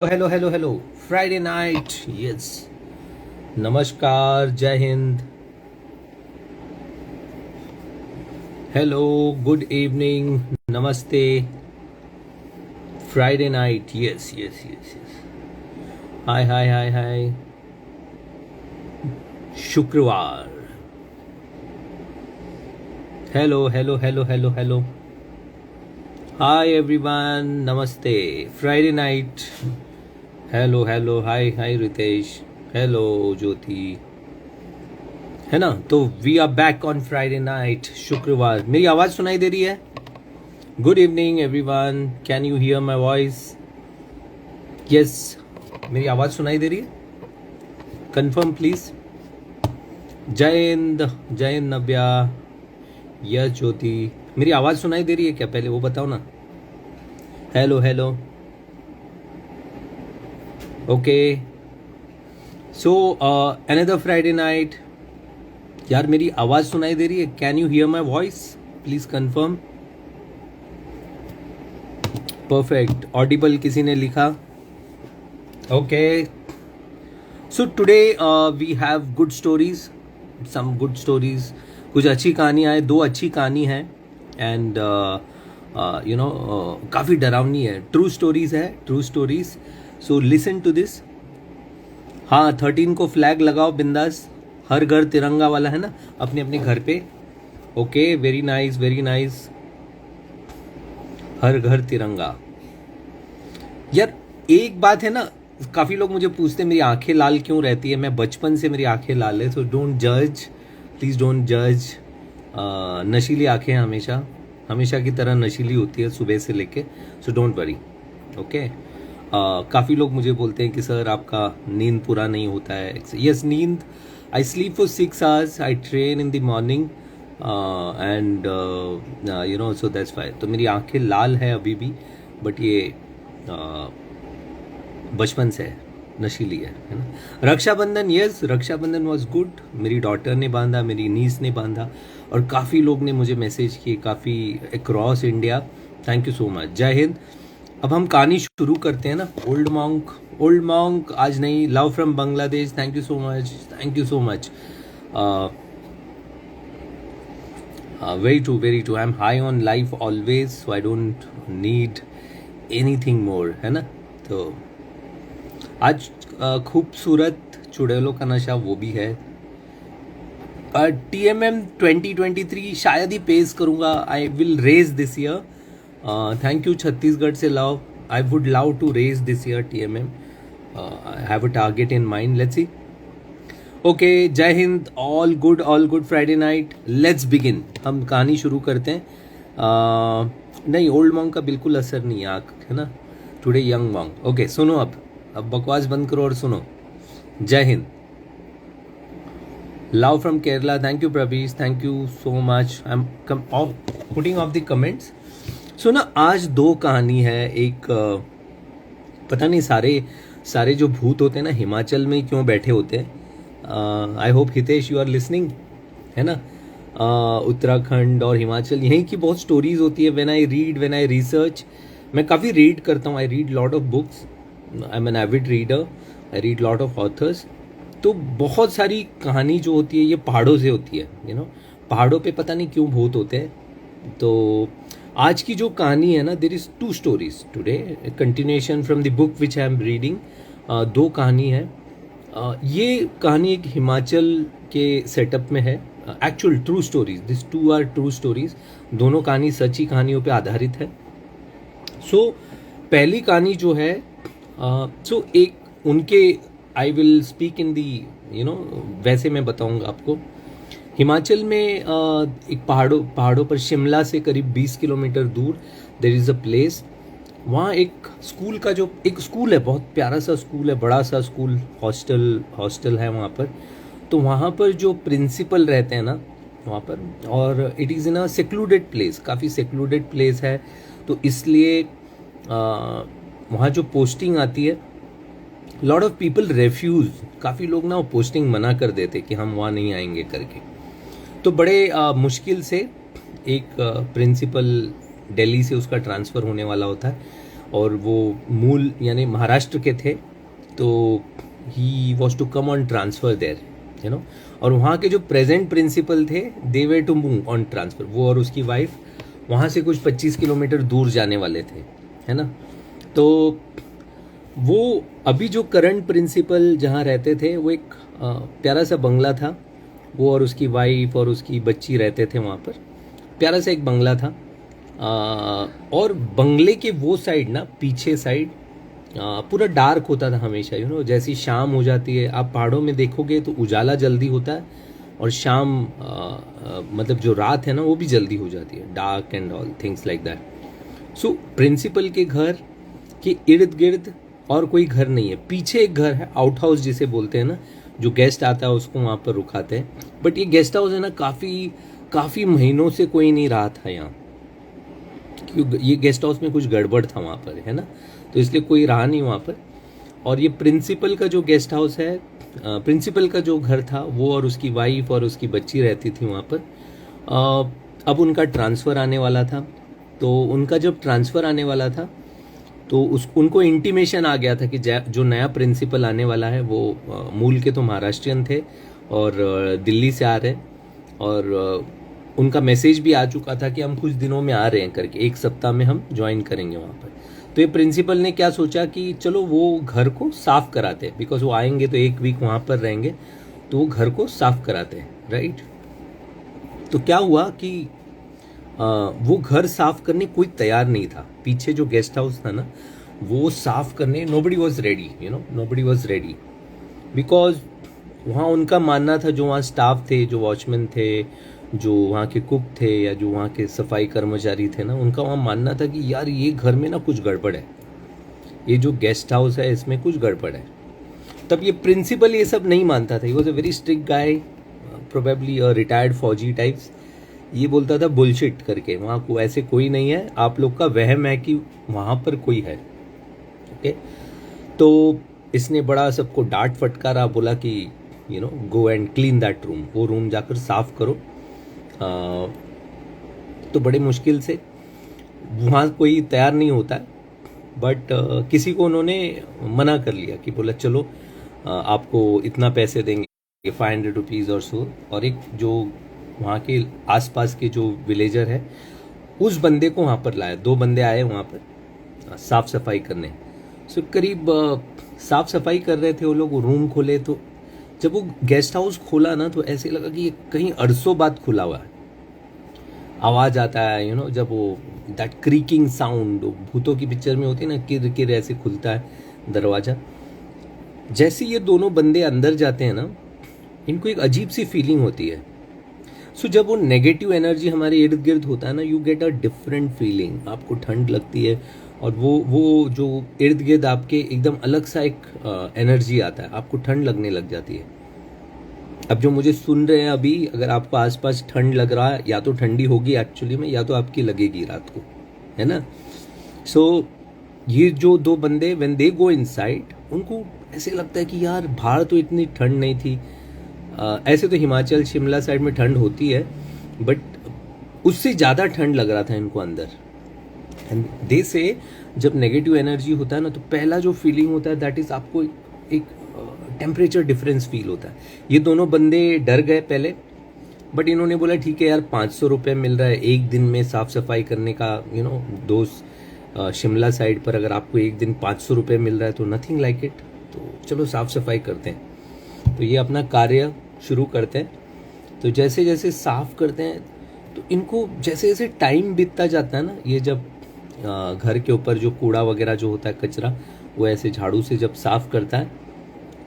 Hello hello hello Friday night yes नमस्कार जय Hind hello good evening नमस्ते Friday night yes yes yes yes hi hi hi hi शुक्रवार hello hello hello hello hello hi everyone नमस्ते Friday night hello hello hi hi Ritesh hello Jyoti है ना। तो we are back on Friday night शुक्रवार। मेरी आवाज़ सुनाई दे रही है? Good evening everyone, can you hear my voice? Yes, मेरी आवाज़ सुनाई दे रही है? Confirm please. जय हिंद नव्या, यस ज्योति। मेरी आवाज़ सुनाई दे रही है क्या? पहले वो बताओ ना। Hello hello okay. So another Friday night. यार मेरी आवाज़ सुनाई दे रही है? Can you hear my voice? Please confirm. Perfect, audible किसी ने लिखा। Okay, so today we have good stories, some good stories. कुछ अच्छी कहानियाँ हैं, दो अच्छी कहानी है एंड यू नो काफ़ी डरावनी है। ट्रू स्टोरीज है, true stories. So listen to this. हाँ 13 को फ्लैग लगाओ बिंदास, हर घर तिरंगा वाला है ना, अपने अपने घर पे। Okay, very nice very nice. हर घर तिरंगा। यार एक बात है ना, काफ़ी लोग मुझे पूछते हैं मेरी आंखें लाल क्यों रहती है। मैं बचपन से मेरी आंखें लाल है, सो डोंट जज, प्लीज़ डोंट जज। नशीली आंखें हमेशा हमेशा की तरह नशीली होती है सुबह से लेके, सो डोंट वरी। ओके, काफ़ी लोग मुझे बोलते हैं कि सर आपका नींद पूरा नहीं होता है। यस, नींद, I sleep for 6 hours, I train in the morning and you know, so that's why. तो मेरी आंखें लाल है अभी भी, बट ये बचपन से है, नशीली है ना। Rakshabandhan, yes Rakshabandhan was good. मेरी डॉटर ने बांधा, मेरी नीस ने बांधा, और काफ़ी लोग ने मुझे मैसेज किए, काफ़ी across India. Thank you so much, जय हिंद। अब हम कहानी शुरू करते हैं ना। ओल्ड मॉन्क आज नहीं, love from Bangladesh, thank you so much, thank you so much. Very true very true, I am high on life always, so I don't need anything more, है ना। तो आज खूबसूरत चुड़ैलों का नशा वो भी है। TMM 2023 शायद ही पेश करूँगा, I will raise this year. Thank you Chhattisgarh से love, I would love to raise this year TMM। I have a target in mind, let's see. Okay, जय Hind, all good Friday night, let's begin. हम कहानी शुरू करते हैं। नहीं, old मॉन्ग का बिल्कुल असर नहीं है आँख, है ना। Today young मॉन्ग। ओके सुनो, अब बकवास बंद करो और सुनो। जय Hind. Love from Kerala, thank you Pravish, thank you so much. I am putting off the comments. So ना, आज दो कहानी है। एक पता नहीं सारे सारे जो भूत होते हैं ना हिमाचल में क्यों बैठे होते हैं। I hope Hitesh you are listening, है ना। उत्तराखंड और हिमाचल, यहीं की बहुत स्टोरीज होती है। When I read, when I research, मैं काफ़ी रीड करता हूँ। I read lot of books, I am an avid reader, I read lot of authors. तो बहुत सारी कहानी जो होती है ये पहाड़ों से होती है, यू नो। पहाड़ों पे पता नहीं क्यों भूत होते हैं। तो आज की जो कहानी है ना, there is two stories today, continuation from the book which I am reading. दो कहानी है। ये कहानी एक हिमाचल के सेटअप में है। Actual true stories, this two are true stories. दोनों कहानी सच्ची कहानियों पे आधारित है। सो पहली कहानी जो है, सो एक उनके, I will speak in the, you know, वैसे मैं बताऊंगा आपको। हिमाचल में एक पहाड़ों पर, शिमला से करीब 20 किलोमीटर दूर, देर इज़ अ प्लेस। वहाँ एक स्कूल का, जो एक स्कूल है, बहुत प्यारा सा स्कूल है, बड़ा सा स्कूल, हॉस्टल है वहाँ पर। तो वहाँ पर जो प्रिंसिपल रहते हैं ना वहाँ पर, और it is in a secluded place, काफ़ी सेक्लूडेड प्लेस है। तो इसलिए वहाँ जो पोस्टिंग आती है, लॉट ऑफ पीपल रेफ्यूज़, काफ़ी लोग ना वो पोस्टिंग मना कर देते कि हम वहाँ नहीं आएंगे करके। तो बड़े मुश्किल से एक प्रिंसिपल दिल्ली से उसका ट्रांसफ़र होने वाला होता है। और वो मूल यानी महाराष्ट्र के थे, तो he was to come on transfer there, you know. और वहाँ के जो प्रेजेंट प्रिंसिपल थे, they were to move on transfer, वो और उसकी वाइफ वहाँ से कुछ 25 किलोमीटर दूर जाने वाले थे, है ना। तो वो अभी जो करंट प्रिंसिपल जहाँ रहते थे, वो एक प्यारा सा बंगला था, वो और उसकी वाइफ और उसकी बच्ची रहते थे वहाँ पर। प्यारा सा एक बंगला था, और बंगले के वो साइड ना, पीछे साइड पूरा डार्क होता था हमेशा, यू नो। जैसी शाम हो जाती है, आप पहाड़ों में देखोगे तो उजाला जल्दी होता है, और शाम मतलब जो रात है ना, वो भी जल्दी हो जाती है, dark and all things like that. So principal के घर के इर्द गिर्द और कोई घर नहीं है। पीछे एक घर है, आउट हाउस जिसे बोलते हैं ना, जो गेस्ट आता है उसको वहाँ पर रुकाते हैं। बट ये गेस्ट हाउस है ना, काफ़ी महीनों से कोई नहीं रहा था यहाँ, क्योंकि ये गेस्ट हाउस में कुछ गड़बड़ था वहाँ पर, है ना, तो इसलिए कोई रहा नहीं वहाँ पर। और ये प्रिंसिपल का जो गेस्ट हाउस है, प्रिंसिपल का जो घर था, वो और उसकी वाइफ और उसकी बच्ची रहती थी वहाँ पर। अब उनका ट्रांसफ़र आने वाला था, तो उनका जब ट्रांसफ़र आने वाला था तो उनको इंटीमेशन आ गया था कि जो नया प्रिंसिपल आने वाला है वो मूल के तो महाराष्ट्रियन थे और दिल्ली से आ रहे हैं, और उनका मैसेज भी आ चुका था कि हम कुछ दिनों में आ रहे हैं करके, 1 सप्ताह में हम ज्वाइन करेंगे वहाँ पर। तो ये प्रिंसिपल ने क्या सोचा कि चलो वो घर को साफ़ कराते हैं, बिकॉज वो आएंगे तो 1 वीक वहाँ पर रहेंगे, तो वो घर को साफ़ कराते हैं, राइट। तो क्या हुआ कि वो घर साफ़ करने कोई तैयार नहीं था। पीछे जो गेस्ट हाउस था ना, वो साफ़ करने nobody was ready, you know, nobody was ready, because वहाँ उनका मानना था, जो वहाँ स्टाफ थे, जो वॉचमैन थे, जो वहाँ के कुक थे, या जो वहाँ के सफाई कर्मचारी थे ना, उनका वहाँ मानना था कि यार ये घर में ना कुछ गड़बड़ है, ये जो गेस्ट हाउस है इसमें कुछ गड़बड़ है। तब ये प्रिंसिपल ये सब नहीं मानता था। He was a very strict guy, probably a retired फौजी टाइप्स। ये बोलता था बुलशिट करके, वहाँ को ऐसे कोई नहीं है, आप लोग का वहम है कि वहाँ पर कोई है, ओके। तो इसने बड़ा सबको डांट फटकारा, बोला कि you know, go and clean that room, वो रूम जाकर साफ करो। तो बड़े मुश्किल से, वहाँ कोई तैयार नहीं होता है, बट किसी को उन्होंने मना कर लिया कि बोला चलो आपको इतना पैसे देंगे, 500 रुपीज़ और सो। और एक जो वहाँ के आसपास के जो विलेजर है, उस बंदे को वहाँ पर लाया। 2 बंदे आए वहाँ पर साफ़ सफाई करने। सो करीब साफ़ सफाई कर रहे थे वो लोग, रूम खोले। तो जब वो गेस्ट हाउस खोला ना, तो ऐसे लगा कि ये कहीं अरसों बाद खुला हुआ है। आवाज़ आता है, यू नो, जब वो दैट क्रीकिंग साउंड भूतों की पिक्चर में होती है ना, किर किर ऐसे खुलता है दरवाज़ा। जैसे ये दोनों बंदे अंदर जाते हैं ना, इनको एक अजीब सी फीलिंग होती है। सो जब वो नेगेटिव एनर्जी हमारे इर्द गिर्द होता है ना, you get a different feeling, आपको ठंड लगती है, और वो जो इर्द गिर्द आपके एकदम अलग सा एक एनर्जी आता है, आपको ठंड लगने लग जाती है। अब जो मुझे सुन रहे हैं अभी, अगर आपको आसपास ठंड लग रहा है, या तो ठंडी होगी एक्चुअली में, या तो आपकी लगेगी रात को, है ना। सो ये जो 2 बंदे व्हेन दे गो इनसाइड, उनको ऐसे लगता है कि यार बाहर तो इतनी ठंड नहीं थी। ऐसे तो हिमाचल शिमला साइड में ठंड होती है, बट उससे ज़्यादा ठंड लग रहा था इनको अंदर। एंड दे से जब नेगेटिव एनर्जी होता है ना, तो पहला जो फीलिंग होता है दैट इज़, आपको एक टेम्परेचर डिफरेंस फील होता है। ये दोनों बंदे डर गए पहले, बट इन्होंने बोला ठीक है यार, 500 रुपये मिल रहा है 1 दिन में साफ़ सफाई करने का, यू नो, दोस्त शिमला साइड पर अगर आपको 1 दिन 500 रुपये मिल रहा है तो नथिंग लाइक इट, तो चलो साफ़ सफाई करते हैं। तो ये अपना कार्य शुरू करते हैं। तो जैसे जैसे साफ़ करते हैं, तो इनको जैसे जैसे टाइम बीतता जाता है ना, ये जब घर के ऊपर जो कूड़ा वगैरह जो होता है, कचरा, वो ऐसे झाड़ू से जब साफ़ करता है,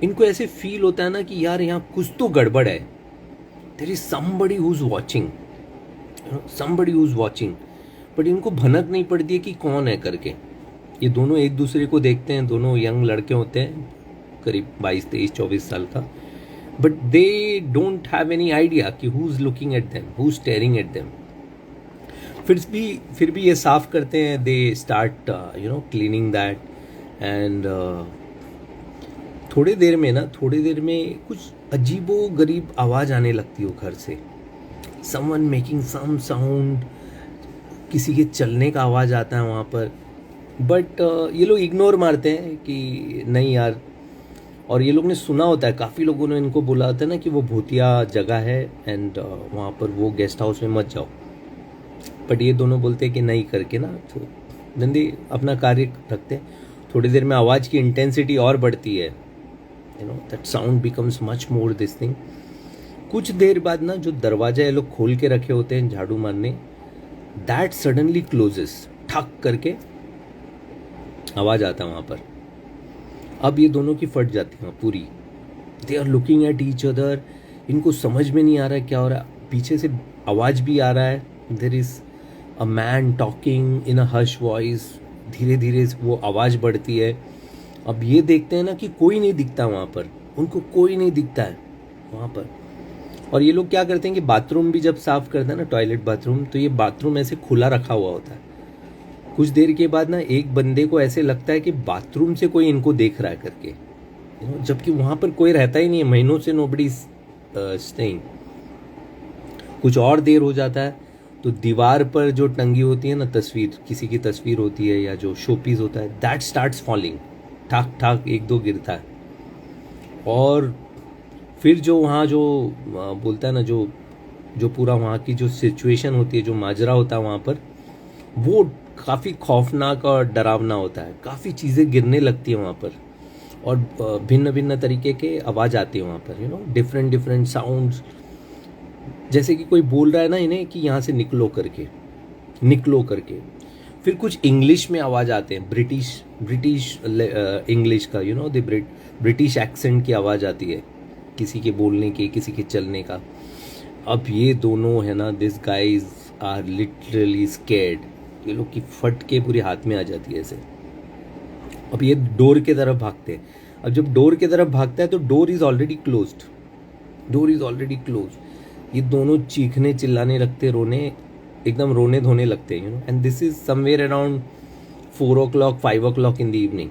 इनको ऐसे फील होता है ना कि यार यहाँ कुछ तो गड़बड़ है, there is somebody who is watching, somebody who is watching. But इनको भनक नहीं पड़ती है कि कौन है करके। ये दोनों एक दूसरे को देखते हैं, दोनों यंग लड़के होते हैं, करीब 22, 23, 24 साल का, but they don't have any idea कि who is looking at them, who is staring at them. फिर भी ये साफ करते हैं, they start you know cleaning that, and थोड़ी देर में कुछ अजीबो गरीब आवाज़ आने लगती है वो घर से, समवन मेकिंग सम साउंड, किसी के चलने का आवाज़ आता है वहाँ पर। बट ये लोग इग्नोर मारते हैं कि नहीं यार। और ये लोग ने सुना होता है, काफ़ी लोगों ने इनको बोला होता है ना कि वो भूतिया जगह है एंड वहाँ पर वो गेस्ट हाउस में मत जाओ। बट ये दोनों बोलते हैं कि नहीं करके ना, तो जल्दी अपना कार्य रखते हैं। थोड़ी देर में आवाज़ की इंटेंसिटी और बढ़ती है, you know that sound becomes much more this thing. कुछ देर बाद ना जो दरवाजा ये लोग खोल के रखे होते हैं झाड़ू मारने, दैट सडनली क्लोजेस, ठक करके आवाज़ आता है वहाँ पर। अब ये दोनों की फट जाती है पूरी। They are looking at each other, इनको समझ में नहीं आ रहा है क्या हो रहा है। पीछे से आवाज़ भी आ रहा है, there is a man talking in a hush voice. धीरे धीरे वो आवाज़ बढ़ती है। अब ये देखते हैं ना कि कोई नहीं दिखता वहाँ पर, उनको कोई नहीं दिखता है वहाँ पर। और ये लोग क्या करते हैं कि बाथरूम भी जब साफ़ करते हैं ना, टॉयलेट बाथरूम, तो ये बाथरूम ऐसे खुला रखा हुआ होता है। कुछ देर के बाद ना एक बंदे को ऐसे लगता है कि बाथरूम से कोई इनको देख रहा है करके, जबकि वहाँ पर कोई रहता ही नहीं है, महीनों से नोबडी स्टेइंग। कुछ और देर हो जाता है तो दीवार पर जो टंगी होती है ना तस्वीर, किसी की तस्वीर होती है या जो शो पीस होता है, दैट स्टार्ट्स फॉलिंग, ठाक ठाक एक दो गिरता है। और फिर जो वहाँ जो बोलता है ना, जो जो पूरा वहाँ की जो सिचुएशन होती है, जो माजरा होता है वहाँ पर, वो काफ़ी खौफनाक और डरावना होता है। काफ़ी चीज़ें गिरने लगती हैं वहाँ पर और भिन्न भिन्न तरीके के आवाज़ आती है वहाँ पर, you know different different sounds. जैसे कि कोई बोल रहा है ना इन्हें कि यहाँ से निकलो करके, निकलो करके। फिर कुछ इंग्लिश में आवाज़ आते हैं, ब्रिटिश ब्रिटिश इंग्लिश का, you know the British accent की आवाज़ आती है, किसी के बोलने की, किसी के चलने का। अब ये दोनों है ना, this guys are literally scared. ये लोग की फट के पूरी हाथ में आ जाती है ऐसे। अब ये डोर के तरफ भागते हैं। अब जब डोर के तरफ भागता है तो door is already closed, door is already close. ये दोनों चीखने चिल्लाने लगते, रोने, एकदम रोने धोने लगते हैं, you know. And this is somewhere around 4 o'clock 5 o'clock in the evening.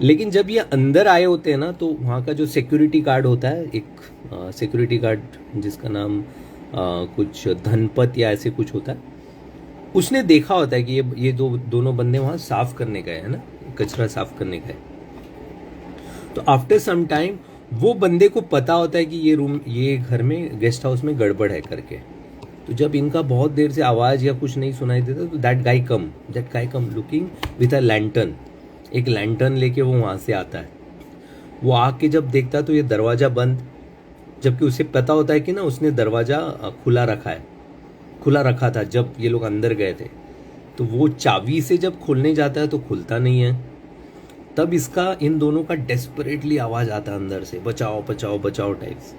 लेकिन जब ये अंदर आए होते हैं ना, तो वहाँ का जो सिक्योरिटी गार्ड होता है, एक सिक्योरिटी गार्ड जिसका नाम कुछ धनपत या ऐसे कुछ होता है, उसने देखा होता है कि ये दोनों बंदे वहाँ साफ करने गए हैं ना, कचरा साफ करने गए। तो आफ्टर सम टाइम वो बंदे को पता होता है कि ये रूम, ये घर में, गेस्ट हाउस में गड़बड़ है करके। तो जब इनका बहुत देर से आवाज़ या कुछ नहीं सुनाई देता, तो that guy come looking with a lantern. एक लैंटर्न लेके वो वहाँ से आता है। वो आके जब देखता तो ये दरवाज़ा बंद, जबकि उसे पता होता है कि ना उसने दरवाज़ा खुला रखा था जब ये लोग अंदर गए थे। तो वो चाबी से जब खोलने जाता है तो खुलता नहीं है। तब इसका, इन दोनों का डेस्परेटली आवाज़ आता है अंदर से, बचाओ बचाओ बचाओ टाइप्स।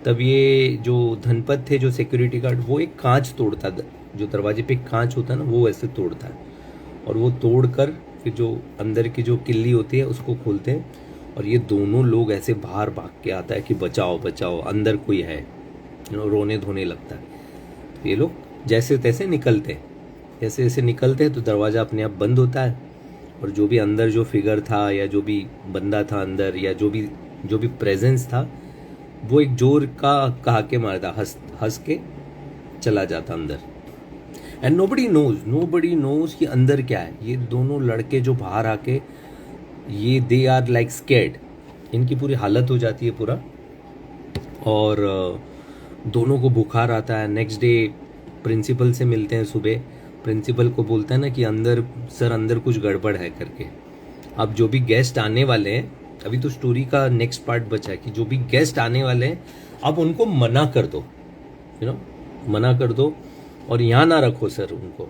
तब ये जो धनपत थे, जो सिक्योरिटी गार्ड, वो एक कांच तोड़ता, जो दरवाजे पे कांच होता है ना, वो ऐसे तोड़ता है। और वो तोड़ कर फिर जो अंदर की जो किल्ली होती है उसको खोलते हैं। और ये दोनों लोग ऐसे बाहर भाग के आता है कि बचाओ बचाओ, अंदर कोई है, यू नो, रोने धोने लगता है। तो ये लोग जैसे तैसे निकलते हैं। जैसे जैसे निकलते हैं तो दरवाज़ा अपने आप बंद होता है। और जो भी अंदर जो फिगर था या जो भी बंदा था अंदर, या जो भी प्रेजेंस था, वो एक जोर का कहा के मारता, हंस के चला जाता अंदर। एंड नोबडी नोज कि अंदर क्या है। ये दोनों लड़के जो बाहर आके, ये दे आर लाइक स्कैर्ड, इनकी पूरी हालत हो जाती है पूरा। और दोनों को बुखार आता है। नेक्स्ट डे प्रिंसिपल से मिलते हैं सुबह। प्रिंसिपल को बोलता है ना कि अंदर कुछ गड़बड़ है करके। अब जो भी गेस्ट आने वाले हैं, अभी तो स्टोरी का नेक्स्ट पार्ट बचा है, कि जो भी गेस्ट आने वाले हैं आप उनको मना कर दो, यू नो, मना कर दो और यहाँ ना रखो सर उनको।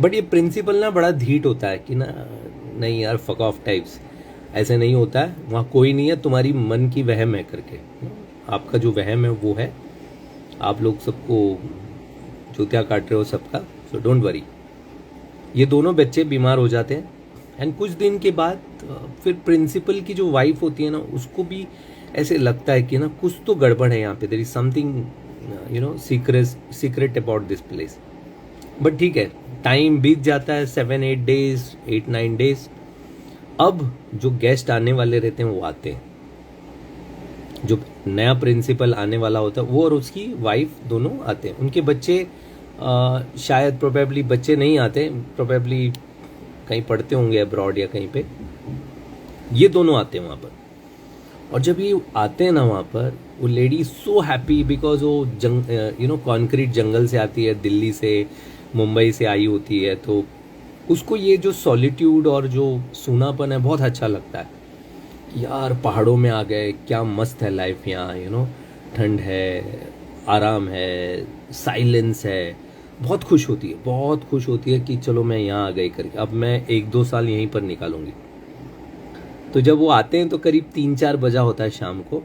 बट ये प्रिंसिपल ना बड़ा धीट होता है कि ना, नहीं यार, फक ऑफ टाइप्स, ऐसे नहीं होता है, वहाँ कोई नहीं है, तुम्हारी मन की वहम है करके। आपका जो वहम है वो है, आप लोग सबको चूतिया काट रहे हो सबका, सो डोंट वरी। ये दोनों बच्चे बीमार हो जाते हैं। एंड कुछ दिन के बाद फिर प्रिंसिपल की जो वाइफ होती है ना, उसको भी ऐसे लगता है कि ना कुछ तो गड़बड़ है यहाँ पे, there is something, you know, secret about this place. But ठीक है, टाइम बीत जाता है, 7-8 days, 8-9 days। अब जो गेस्ट आने वाले रहते हैं वो आते हैं। जो नया प्रिंसिपल आने वाला होता है वो और उसकी वाइफ दोनों आते हैं। उनके बच्चे शायद प्रोबेबली बच्चे नहीं आते, प्रोबेबली कहीं पढ़ते होंगे अब्रॉड या कहीं पे, ये दोनों आते हैं वहाँ पर। और जब ये आते हैं ना वहाँ पर, वो लेडी सो हैप्पी बिकॉज वो कंक्रीट जंगल से आती है, दिल्ली से मुंबई से आई होती है, तो उसको ये जो सॉलिट्यूड और जो सूनापन है बहुत अच्छा लगता है। यार पहाड़ों में आ गए, क्या मस्त है लाइफ यहाँ, ठंड है, आराम है, साइलेंस है। बहुत खुश होती है, बहुत खुश होती है कि चलो मैं यहाँ आ गई करके, अब मैं 1-2 साल यहीं पर निकालूंगी। तो जब वो आते हैं तो करीब 3-4 बजा होता है शाम को,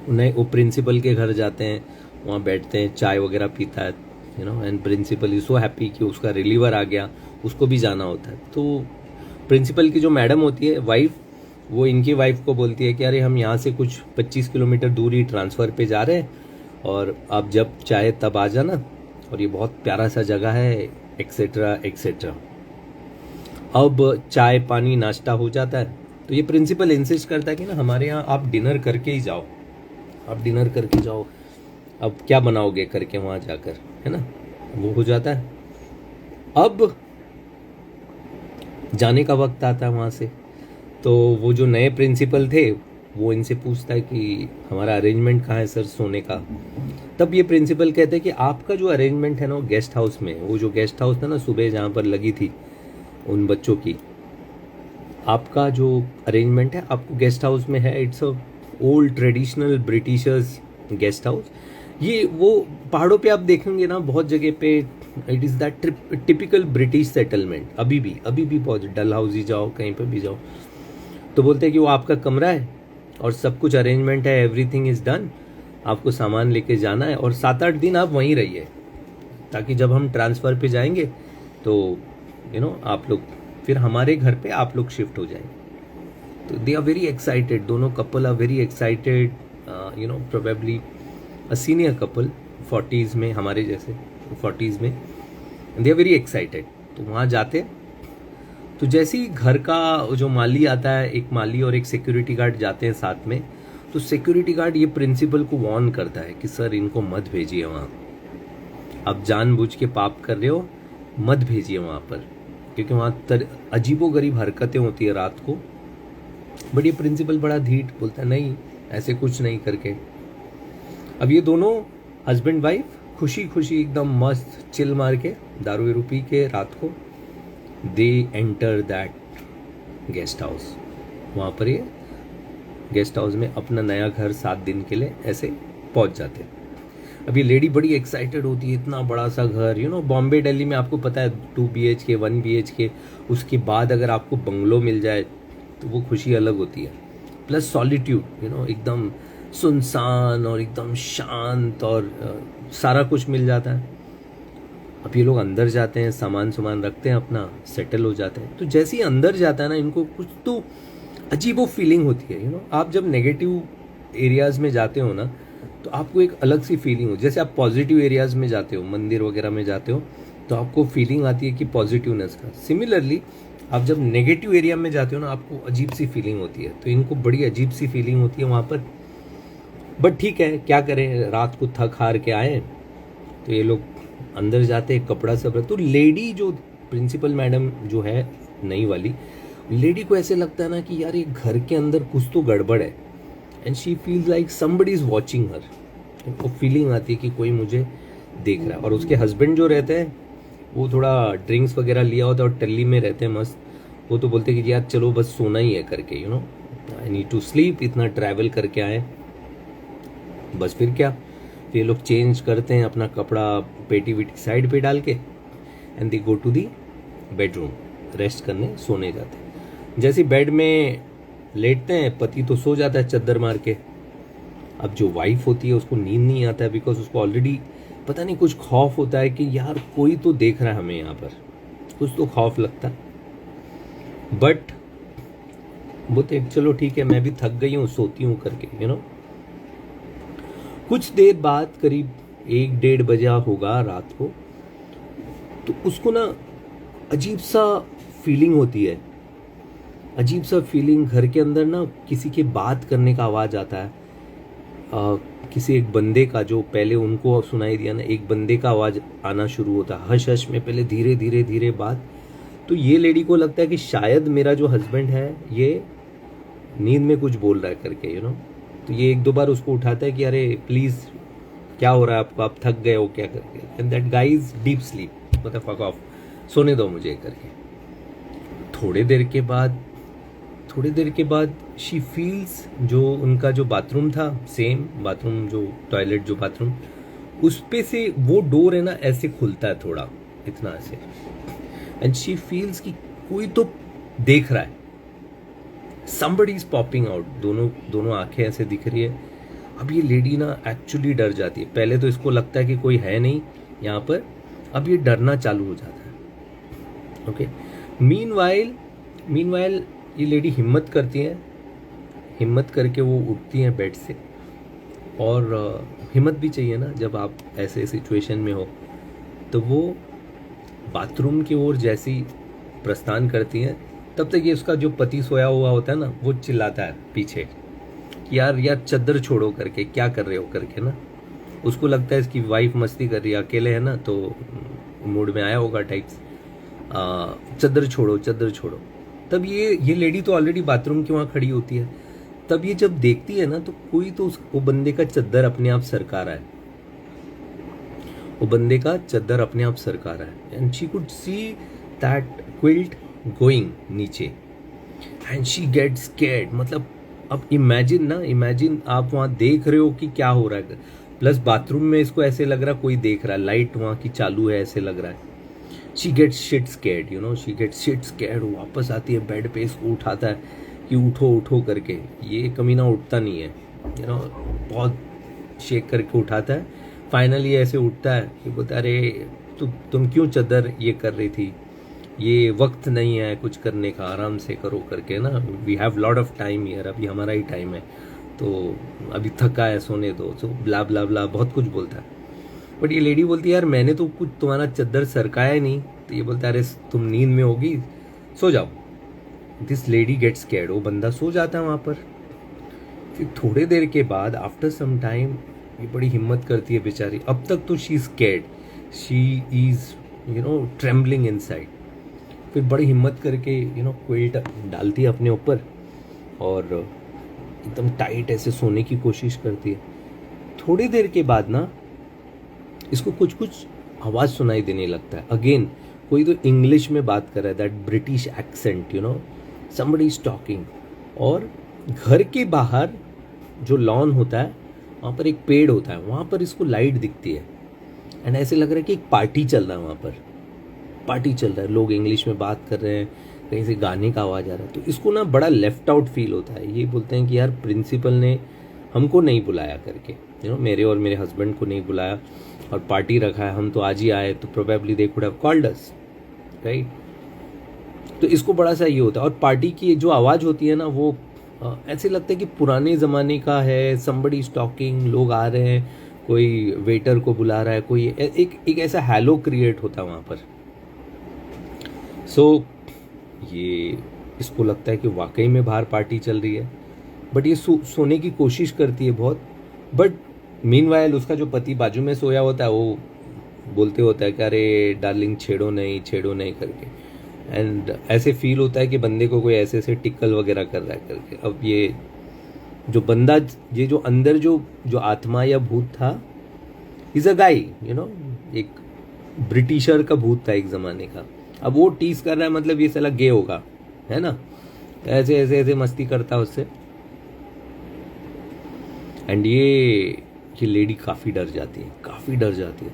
उन्हें वो प्रिंसिपल के घर जाते हैं, वहाँ बैठते हैं, चाय वगैरह पीता है, and principal is so happy कि उसका रिलीवर आ गया, उसको भी जाना होता है। तो प्रिंसिपल की जो मैडम होती है वाइफ, वो इनकी वाइफ को बोलती है कि अरे हम यहाँ से कुछ 25 किलोमीटर दूर ही ट्रांसफ़र पे जा रहे हैं, और आप जब चाहे तब आ जाना, और ये बहुत प्यारा सा जगह है, एक्सेट्रा एक्सेट्रा। अब चाय पानी नाश्ता हो जाता है, तो ये प्रिंसिपल इंसिस्ट करता है कि ना हमारे यहाँ आप डिनर करके ही जाओ, आप डिनर करके जाओ, अब क्या बनाओगे करके वहाँ जाकर, है ना, वो हो जाता है। अब जाने का वक्त आता है वहाँ से, तो वो जो नए प्रिंसिपल थे वो इनसे पूछता है कि हमारा अरेंजमेंट कहाँ है सर सोने का। तब ये प्रिंसिपल कहते हैं कि आपका जो अरेंजमेंट है ना गेस्ट हाउस में, वो जो गेस्ट हाउस था ना सुबह जहाँ पर लगी थी उन बच्चों की, आपका जो अरेंजमेंट है आपको गेस्ट हाउस में है, it's a old traditional Britishers guest house. ये वो पहाड़ों पे आप देखेंगे ना बहुत जगह पे, it is that typical British settlement, अभी भी बहुत, डल हाउस ही जाओ कहीं पर भी जाओ, तो बोलते हैं कि वो आपका कमरा है और सब कुछ अरेंजमेंट है, एवरीथिंग इज़ डन, आपको सामान लेके जाना है और 7-8 दिन आप वहीं रहिए, ताकि जब हम ट्रांसफ़र पे जाएंगे तो आप लोग फिर हमारे घर पे आप लोग शिफ्ट हो जाएंगे। तो दे आर वेरी एक्साइटेड, दोनों couple are very excited, probably a senior couple 40s में, हमारे जैसे 40s में, दे आर वेरी एक्साइटेड। तो वहाँ जाते, तो जैसे ही घर का जो माली आता है, एक माली और एक सिक्योरिटी गार्ड जाते हैं साथ में, तो सिक्योरिटी गार्ड ये प्रिंसिपल को वार्न करता है कि सर इनको मत भेजिए वहाँ, आप जानबूझ के पाप कर रहे हो, मत भेजिए वहाँ पर, क्योंकि वहाँ अजीबोगरीब हरकतें होती है रात को। बट ये प्रिंसिपल बड़ा धीट बोलता है नहीं ऐसे कुछ नहीं करके। अब ये दोनों हस्बैंड वाइफ खुशी खुशी एकदम मस्त चिल मार के दारू वारू पी के रात को they enter that guest house. वहाँ पर ये गेस्ट हाउस में अपना नया घर 7 दिन के लिए ऐसे पहुँच जाते हैं। अब ये लेडी बड़ी एक्साइटेड होती है, इतना बड़ा सा घर, बॉम्बे दिल्ली में आपको पता है 2 BHK 1 BHK, उसके बाद अगर आपको बंगलो मिल जाए तो वो खुशी अलग होती है। प्लस सॉलिट्यूड, एकदम सुनसान और एकदम शांत, और सारा कुछ मिल जाता है। अब ये लोग अंदर जाते हैं, सामान रखते हैं अपना, सेटल हो जाते हैं। तो जैसे ही अंदर जाता है ना, इनको कुछ तो अजीब वो फीलिंग होती है। आप जब नेगेटिव एरियाज़ में जाते हो ना, तो आपको एक अलग सी फीलिंग हो, जैसे आप पॉजिटिव एरियाज़ में जाते हो, मंदिर वगैरह में जाते हो, तो आपको फीलिंग आती है कि पॉजिटिवनेस का। सिमिलरली आप जब नेगेटिव एरिया में जाते हो ना, आपको अजीब सी फीलिंग होती है। तो इनको बड़ी अजीब सी फीलिंग होती है वहाँ पर। बट ठीक है, क्या करें, रात को थक हार के आए, तो ये लोग अंदर जाते हैं, कपड़ा सब। तो लेडी जो प्रिंसिपल मैडम जो है नई वाली लेडी को ऐसे लगता है ना कि यार ये घर के अंदर कुछ तो गड़बड़ है, and she feels like somebody is watching her. उनको फीलिंग आती है कि कोई मुझे देख रहा है। और उसके हस्बैंड जो रहते हैं वो थोड़ा ड्रिंक्स वगैरह लिया होता है और टल्ली में रहते हैं मस्त। वो तो बोलते हैं कि यार चलो बस सोना ही है करके, आई नीड टू स्लीप, इतना ट्रैवल करके आए, बस फिर क्या। फिर ये लोग चेंज करते हैं, अपना कपड़ा पेटी वेटी साइड पे डाल के, and they go to the bedroom, rest करने, सोने जाते हैं। जैसे बेड में लेटते हैं, पति तो सो जाता है चद्दर मार के। अब जो वाइफ होती है उसको नींद नहीं आता है, बिकॉज उसको ऑलरेडी पता नहीं कुछ खौफ होता है कि यार कोई तो देख रहा है हमें यहाँ पर, कुछ तो खौफ लगता है। बट बोलते चलो ठीक है, मैं भी थक गई हूँ, सोती हूँ करके। कुछ देर बाद, करीब 1-1:30 बजा होगा रात को, तो उसको ना अजीब सा फीलिंग होती है, अजीब सा फीलिंग। घर के अंदर ना किसी के बात करने का आवाज़ आता है, किसी एक बंदे का, जो पहले उनको सुनाई दिया ना, एक बंदे का आवाज़ आना शुरू होता है। हश हश में पहले धीरे धीरे धीरे बात, तो ये लेडी को लगता है कि शायद मेरा जो हस्बैंड है ये नींद में कुछ बोल रहा है करके, यू नो। तो ये एक दो बार उसको उठाता है कि अरे प्लीज़ क्या हो रहा है आपको, आप थक गए हो क्या करके। And that guy is deep sleep, मतलब फक ऑफ, सोने दो मुझे करके। थोड़ी देर के बाद शी फील्स, जो उनका जो बाथरूम था, सेम बाथरूम, जो टॉयलेट जो बाथरूम, उस पे से वो डोर है ना ऐसे खुलता है थोड़ा इतना ऐसे, एंड शी फील्स कि कोई तो देख रहा है, somebody is popping out, दोनों आंखें ऐसे दिख रही है। अब ये लेडी ना एक्चुअली डर जाती है। पहले तो इसको लगता है कि कोई है नहीं यहाँ पर, अब ये डरना चालू हो जाता है। ओके, मीनवाइल ये लेडी हिम्मत करती है, हिम्मत करके वो उठती हैं बेड से। और हिम्मत भी चाहिए ना जब आप ऐसे सिचुएशन में हो। तो वो बाथरूम की ओर जैसी प्रस्थान करती हैं, तब तक ये उसका जो पति सोया हुआ होता है ना, वो चिल्लाता है पीछे, यार चद्दर छोड़ो करके, क्या कर रहे हो करके ना। उसको लगता है इसकी वाइफ मस्ती कर रही है, अकेले है ना तो मूड में आया होगा टाइप्स, चद्दर छोड़ो। तब ये लेडी तो ऑलरेडी बाथरूम के वहाँ खड़ी होती है। तब ये जब देखती है ना, तो कोई तो वो बंदे का चद्दर अपने आप सरका रहा है, वो बंदे का चद्दर अपने आप सरका रहा है। And she could see that quilt going नीचे, एंड शी गेट स्कैर्ड। मतलब अब इमेजिन आप वहाँ देख रहे हो कि क्या हो रहा है, प्लस बाथरूम में इसको ऐसे लग रहा है कोई देख रहा है, लाइट वहाँ की चालू है ऐसे लग रहा है। She gets shit scared, you know, she gets shit scared. वापस आती है बेड पे, इसको उठाता है कि उठो करके। ये कमीना उठता नहीं है, यू नो, बहुत शेक करके उठाता है। फाइनली ऐसे उठता है कि बोलता है अरे तुम क्यों चद्दर ये कर रही थी, ये वक्त नहीं है कुछ करने का, आराम से करो करके ना, we have lot of time here, अभी हमारा ही टाइम है, तो अभी थका है सोने दो। सो ब्ला ब्ला ब्ला बहुत कुछ बोलता है। बट ये लेडी बोलती है यार मैंने तो कुछ तुम्हारा चद्दर सरकाया ही नहीं। तो ये बोलता है अरे तुम नींद में होगी, सो जाओ। दिस लेडी गेट्स स्कैर्ड, वो बंदा सो जाता है वहाँ पर। फिर थोड़े देर के बाद आफ्टर सम टाइम ये बड़ी हिम्मत करती है बेचारी। अब तक तो she is scared, she is you know trembling inside. फिर बड़ी हिम्मत करके यू नो क्विल्ट डालती है अपने ऊपर और एकदम टाइट ऐसे सोने की कोशिश करती है। थोड़ी देर के बाद ना इसको कुछ आवाज़ सुनाई देने लगता है। अगेन कोई तो इंग्लिश में बात कर रहा है, that British accent, you know, somebody is talking. और घर के बाहर जो लॉन होता है वहाँ पर एक पेड़ होता है, वहाँ पर इसको लाइट दिखती है। एंड ऐसे लग रहा है कि एक पार्टी चल रहा है, वहाँ पर पार्टी चल रहा है, लोग इंग्लिश में बात कर रहे हैं, कहीं से गाने का आवाज़ आ रहा है। तो इसको ना बड़ा लेफ्ट आउट फील होता है। ये बोलते हैं कि यार प्रिंसिपल ने हमको नहीं बुलाया करके, यू नो, मेरे और मेरे हस्बैंड को नहीं बुलाया और पार्टी रखा है, हम तो आज ही आए, तो probably they could have called us, right. तो इसको बड़ा सा ये होता है। और पार्टी की जो आवाज़ होती है ना, वो ऐसे लगता है कि पुराने ज़माने का है, समबडी इज टॉकिंग, लोग आ रहे हैं, कोई वेटर को बुला रहा है, कोई एक ऐसा हैलो क्रिएट होता है वहाँ पर। सो ये इसको लगता है कि वाकई में बाहर पार्टी चल रही है। बट ये सोने की कोशिश करती है बहुत। बट मीनवाइल उसका जो पति बाजू में सोया होता है वो बोलते होता है कि अरे डार्लिंग छेड़ो नहीं करके। एंड ऐसे फील होता है कि बंदे को कोई ऐसे ऐसे टिक्कल वगैरह कर रहा है करके। अब ये जो बंदा, ये जो अंदर जो आत्मा या भूत था, is a guy, you know, एक ब्रिटिशर का भूत था एक ज़माने का। अब वो टीज कर रहा है, मतलब ये साला गे होगा, है ना, ऐसे ऐसे ऐसे मस्ती करता है उससे। एंड ये लेडी काफ़ी डर जाती है।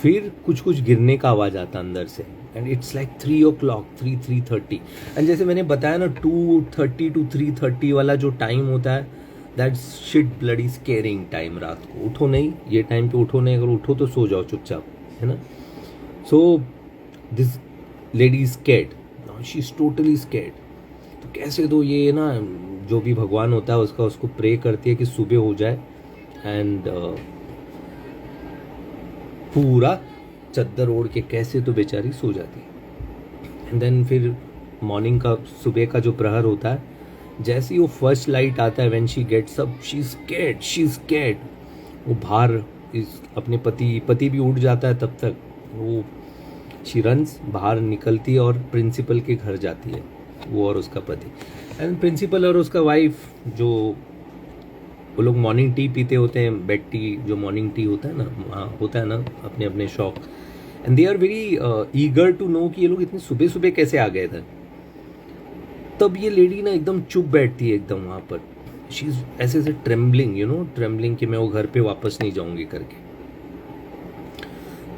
फिर कुछ गिरने का आवाज़ आता है अंदर से। And it's like 3 o'clock, 3:30। And जैसे मैंने बताया ना 2:30 to 3:30 वाला जो टाइम होता है, that's shit bloody squaring time. रात को उठो नहीं, ये टाइम पे उठो नहीं, अगर उठो तो सो जाओ चुपचाप, है ना। So this lady is scared, she is totally scared. तो कैसे तो ये ना जो भी भगवान होता है उसको प्रे करती है कि सुबह हो जाए एंड पूरा चद्दर ओढ़ के कैसे तो बेचारी सो जाती है। एंड देन फिर मॉर्निंग का, सुबह का जो प्रहर होता है, जैसे ही वो फर्स्ट लाइट आता है, when she gets up, she is scared. वो बाहर अपने पति भी उठ जाता है तब तक। वो शी रन्स, बाहर निकलती है और प्रिंसिपल के घर जाती है, वो और उसका पति। एंड प्रिंसिपल और उसका वाइफ, जो वो लोग मॉर्निंग टी पीते होते हैं, बेड टी, जो मॉर्निंग टी होता है ना, वहाँ होता है ना अपने अपने शौक। And they are very eager to know कि ये लोग इतनी सुबह सुबह कैसे आ गए थे। तब ये लेडी ना एकदम चुप बैठती है एकदम वहाँ पर, शी इज ऐसे ऐसे ट्रेम्बलिंग, ट्रेम्बलिंग कि मैं वो घर पे वापस नहीं जाऊंगी करके।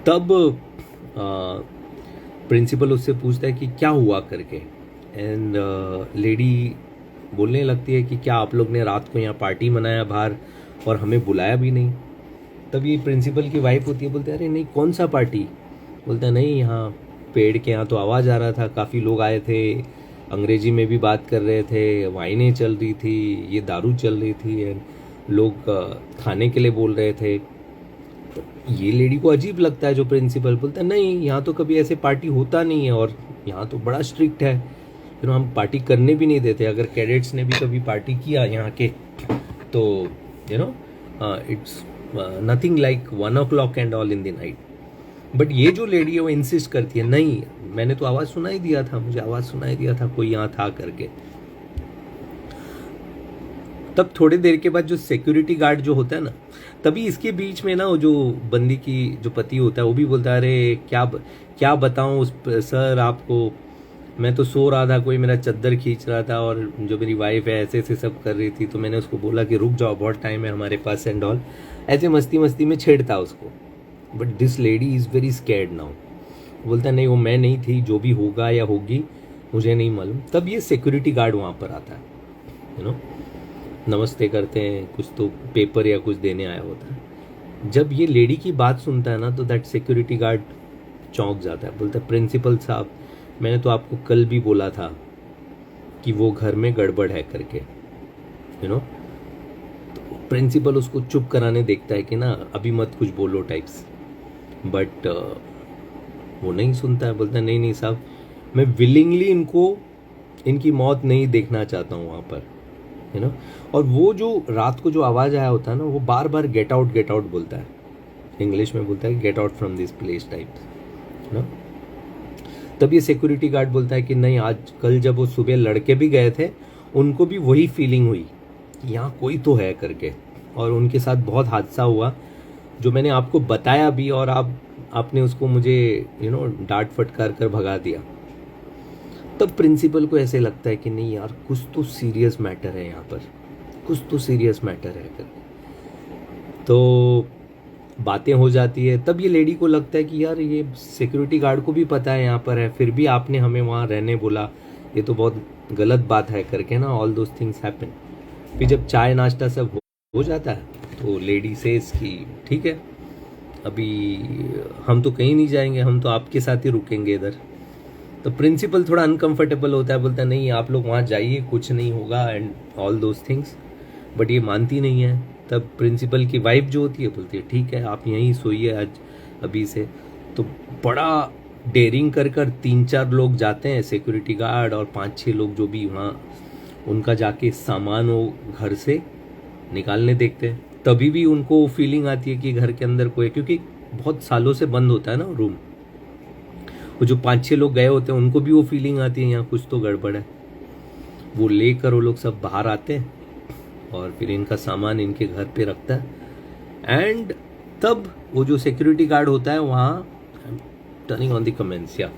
तब प्रिंसिपल उससे पूछता है कि क्या हुआ करके। एंड लेडी बोलने लगती है कि क्या आप लोग ने रात को यहाँ पार्टी मनाया बाहर और हमें बुलाया भी नहीं। तब ये प्रिंसिपल की वाइफ होती है, बोलते हैं अरे नहीं, कौन सा पार्टी। बोलता है नहीं, यहाँ पेड़ के यहाँ तो आवाज़ आ रहा था, काफ़ी लोग आए थे, अंग्रेजी में भी बात कर रहे थे, वाइनें चल रही थी, ये दारू चल रही थी, एंड लोग खाने के लिए बोल रहे थे। ये लेडी को अजीब लगता है, जो प्रिंसिपल बोलता है नहीं, यहाँ तो कभी ऐसे पार्टी होता नहीं है और यहाँ तो बड़ा स्ट्रिक्ट है, हम पार्टी करने भी नहीं देते। अगर कैडेट्स ने भी कभी पार्टी किया यहाँ के तो it's nothing like 1 o'clock and all in the night. But ये जो लेडी है वो इंसिस्ट करती है नहीं, मैंने तो आवाज़ सुनाई दिया था, मुझे आवाज़ सुनाई दिया था, कोई यहाँ था करके। तब थोड़ी देर के बाद जो सिक्योरिटी गार्ड जो होता है ना, तभी इसके बीच में ना वो जो बंदी की जो पति होता है वो भी बोलता है अरे क्या बताऊं उस सर आपको, मैं तो सो रहा था, कोई मेरा चद्दर खींच रहा था और जो मेरी वाइफ है ऐसे ऐसे सब कर रही थी, तो मैंने उसको बोला कि रुक जाओ, बहुत टाइम है हमारे पास एंड ऑल, ऐसे मस्ती मस्ती में छेड़ता उसको। But this lady is very scared now. बोलता नहीं, वो मैं नहीं थी, जो भी होगा या होगी मुझे नहीं मालूम। तब ये सिक्योरिटी गार्ड वहाँ पर आता है, नमस्ते करते हैं, कुछ तो पेपर या कुछ देने आया होता है। जब ये लेडी की बात सुनता है ना तो दैट सिक्योरिटी गार्ड चौंक जाता है, बोलता है प्रिंसिपल साहब, मैंने तो आपको कल भी बोला था कि वो घर में गड़बड़ है करके, तो प्रिंसिपल उसको चुप कराने देखता है कि ना अभी मत कुछ बोलो टाइप्स। बट वो नहीं सुनता है, बोलता है नहीं नहीं साहब, मैं विलिंगली इनकी मौत नहीं देखना चाहता हूँ वहाँ पर, और वो जो रात को जो आवाज़ आया होता है ना, वो बार बार गेट आउट बोलता है, इंग्लिश में बोलता है get out from this place type. तब ये सिक्योरिटी गार्ड बोलता है कि नहीं, आज कल जब वो सुबह लड़के भी गए थे उनको भी वही फीलिंग हुई कि यहाँ कोई तो है करके, और उनके साथ बहुत हादसा हुआ जो मैंने आपको बताया भी, और आपने उसको मुझे डांट फटकार कर भगा दिया। तब प्रिंसिपल को ऐसे लगता है कि नहीं यार, कुछ तो सीरियस मैटर है यहाँ पर, कुछ तो सीरियस मैटर है करके। तो बातें हो जाती है। तब ये लेडी को लगता है कि यार ये सिक्योरिटी गार्ड को भी पता है यहाँ पर है, फिर भी आपने हमें वहाँ रहने बोला, ये तो बहुत गलत बात है करके ना, ऑल दोज थिंग्स हैपन। फिर जब चाय नाश्ता सब हो जाता है तो लेडी सेज कि ठीक है, अभी हम तो कहीं नहीं जाएंगे, हम तो आपके साथ ही रुकेंगे इधर। तो प्रिंसिपल थोड़ा अनकंफर्टेबल होता है, बोलता है नहीं आप लोग वहाँ जाइए, कुछ नहीं होगा and all those things. But ये मानती नहीं है। तब प्रिंसिपल की वाइफ जो होती है बोलती है ठीक है, आप यहीं सोइए आज अभी से। तो बड़ा डेयरिंग कर 3-4 लोग जाते हैं, सिक्योरिटी गार्ड और 5-6 लोग जो भी वहाँ, उनका जाके सामान वो घर से निकालने देखते हैं। तभी भी उनको फीलिंग आती है कि घर के अंदर कोई, क्योंकि बहुत सालों से बंद होता है ना रूम। वो जो 5-6 लोग गए होते हैं उनको भी वो फीलिंग आती है यहाँ कुछ तो गड़बड़ है। वो लेकर वो लोग सब बाहर आते हैं और फिर इनका सामान इनके घर पे रखता है। एंड तब वो जो सिक्योरिटी गार्ड होता है वहाँ, टर्निंग ऑन द कमेंट्स, या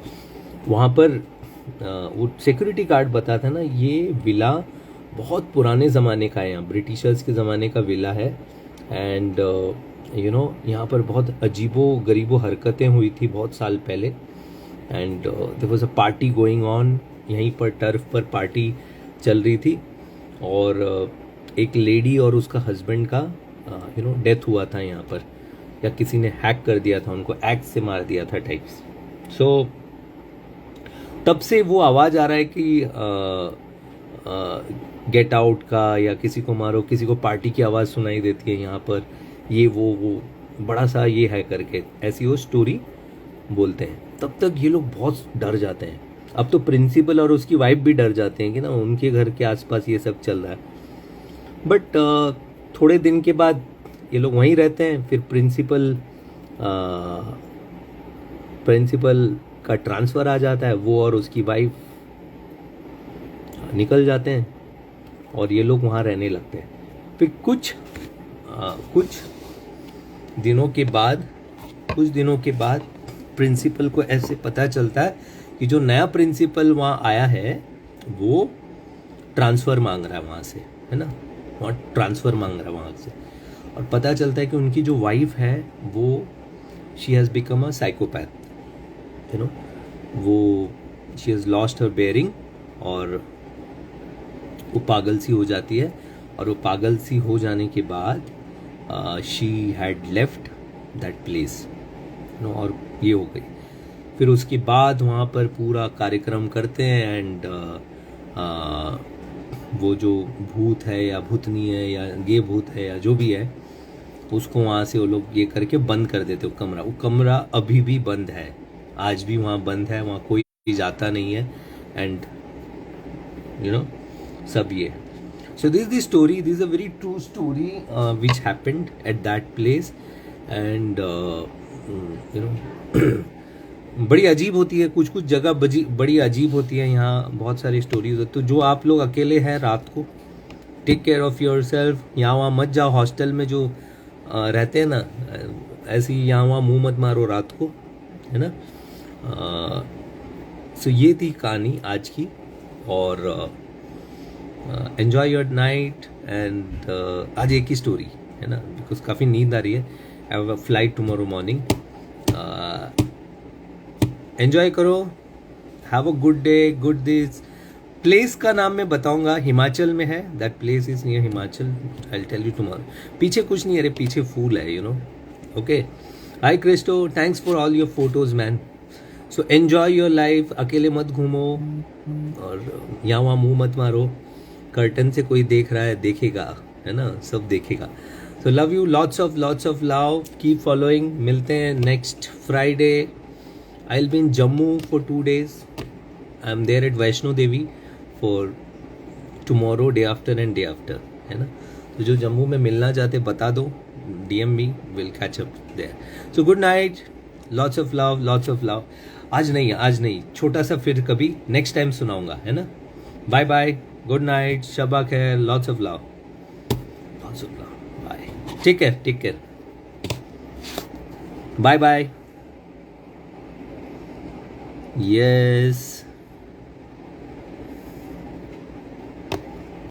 वहाँ पर वो सिक्योरिटी गार्ड बताता है ना, ये विला बहुत पुराने ज़माने का है, यहाँ ब्रिटिशर्स के ज़माने का विला है। एंड यहाँ पर बहुत अजीबो गरीबो हरकतें हुई थी बहुत साल पहले। And there was a party going on, यहीं पर टर्फ पर पार्टी चल रही थी, और एक लेडी और उसका हस्बैंड का डेथ हुआ था यहाँ पर, या किसी ने हैक कर दिया था उनको, एक्स से मार दिया था टाइप्स। सो तब से वो आवाज़ आ रहा है कि गेट आउट का, या किसी को मारो, किसी को पार्टी की आवाज़ सुनाई देती है यहाँ पर, ये वो बड़ा सा ये है करके, ऐसी वो स्टोरी बोलते हैं। तब तक ये लोग बहुत डर जाते हैं। अब तो प्रिंसिपल और उसकी वाइफ भी डर जाते हैं कि ना उनके घर के आसपास ये सब चल रहा है। बट थोड़े दिन के बाद ये लोग वहीं रहते हैं। फिर प्रिंसिपल का ट्रांसफ़र आ जाता है, वो और उसकी वाइफ निकल जाते हैं और ये लोग वहाँ रहने लगते हैं। फिर कुछ दिनों के बाद प्रिंसिपल को ऐसे पता चलता है कि जो नया प्रिंसिपल वहाँ आया है वो ट्रांसफ़र मांग रहा है वहाँ से, है ना, वहाँ ट्रांसफ़र मांग रहा है वहाँ से। और पता चलता है कि उनकी जो वाइफ है वो she has become a psychopath, you know, वो she has lost her bearing और वो पागल सी हो जाती है। और वो पागल सी हो जाने के बाद she had left that place, no, और ये हो गई। फिर उसके बाद वहाँ पर पूरा कार्यक्रम करते हैं एंड वो जो भूत है या भूतनी है या गे भूत है या जो भी है उसको वहाँ से वो लोग ये करके बंद कर देते। वो कमरा अभी भी बंद है, आज भी वहाँ बंद है, वहाँ कोई जाता नहीं है एंड यू नो सब ये। So this is the story. This is a very true story which happened at that place and you know बड़ी अजीब होती है, कुछ जगह बड़ी अजीब होती है। यहाँ बहुत सारी स्टोरीज होती है। तो जो आप लोग अकेले हैं रात को, take care of your self. यहाँ वहाँ मत जाओ, हॉस्टल में जो रहते हैं ना, ऐसे ही यहाँ वहाँ मुँह मत मारो रात को, है ना। सो ये थी कहानी आज की। और एन्जॉय योर नाइट एंड आज एक ही स्टोरी है ना, बिकॉज काफ़ी नींद आ रही है। I have a flight tomorrow morning. Enjoy करो, have a good day, good this. Place का नाम मैं बताऊंगा, हिमाचल में है, that place is near Himachal, I will tell you tomorrow. पीछे कुछ नहीं है, अरे पीछे फूल है, you know. Okay, hi Christo, thanks for all your photos man. So enjoy your life, अकेले मत घूमो और यहाँ वहाँ मुँह मत मारो। कर्टन से कोई देख रहा है, देखेगा, है ना, सब देखेगा। So love you, lots of love, keep following. मिलते हैं next Friday. I will be in Jammu for 2 days। I am there at Vaishno Devi for tomorrow, day after and day after, है ना। तो जो जम्मू में मिलना चाहते बता दो, DM me, will catch up there. So good night, lots of love. आज नहीं, छोटा सा फिर कभी नेक्स्ट टाइम सुनाऊंगा, है ना। बाय बाय, गुड नाइट, शबा खैर, lots of love, bye, take care, bye bye, yes.